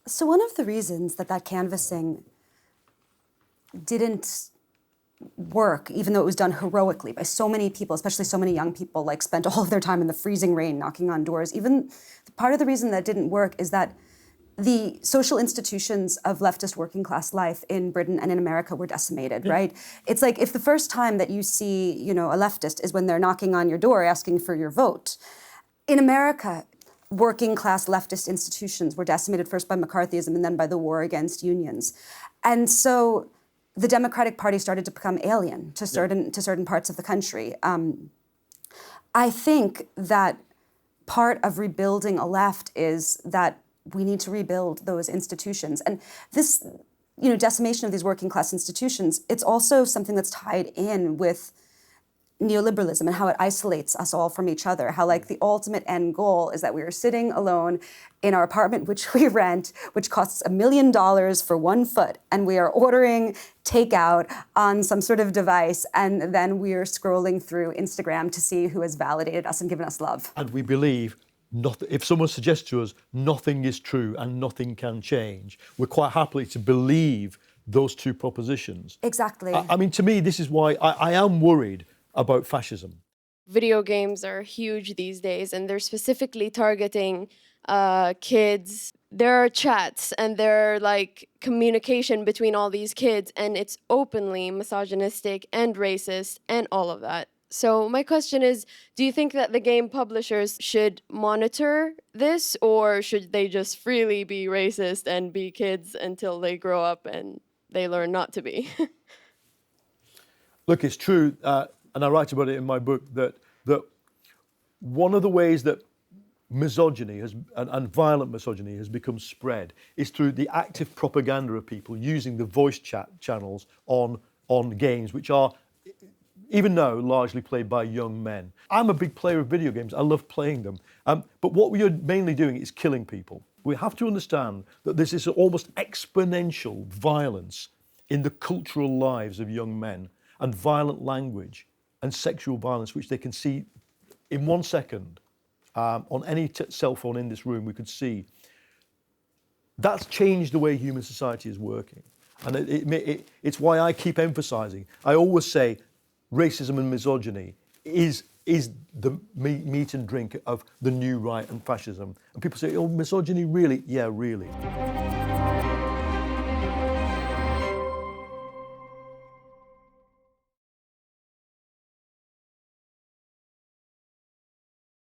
So one of the reasons that canvassing didn't work, even though it was done heroically by so many people, especially so many young people, like spent all of their time in the freezing rain knocking on doors, even part of the reason that didn't work is that the social institutions of leftist working class life in Britain and in America were decimated, right? It's like if the first time that you see, a leftist is when they're knocking on your door asking for your vote. In America, working class leftist institutions were decimated first by McCarthyism and then by the war against unions. And so the Democratic Party started to become alien to certain parts of the country. I think that part of rebuilding a left is that we need to rebuild those institutions. And this, decimation of these working class institutions, it's also something that's tied in with neoliberalism and how it isolates us all from each other, how like the ultimate end goal is that we are sitting alone in our apartment, which we rent, which costs $1 million for 1 foot, and we are ordering takeout on some sort of device, and then we are scrolling through Instagram to see who has validated us and given us love. And we believe if someone suggests to us nothing is true and nothing can change, we're quite happy to believe those two propositions. Exactly. I mean, to me, this is why I am worried about fascism. Video games are huge these days, and they're specifically targeting kids. There are chats and there are like communication between all these kids, and it's openly misogynistic and racist and all of that. So my question is, do you think that the game publishers should monitor this, or should they just freely be racist and be kids until they grow up and they learn not to be? Look, it's true, and I write about it in my book, that one of the ways that misogyny and violent misogyny has become spread is through the active propaganda of people using the voice chat channels on games, which are, even now, largely played by young men. I'm a big player of video games. I love playing them. But what we are mainly doing is killing people. We have to understand that this is almost exponential violence in the cultural lives of young men, and violent language and sexual violence, which they can see in 1 second. On any cell phone in this room, we could see. That's changed the way human society is working. And it's why I keep emphasizing. I always say racism and misogyny is the meat and drink of the new right and fascism. And people say, oh, misogyny, really? Yeah, really.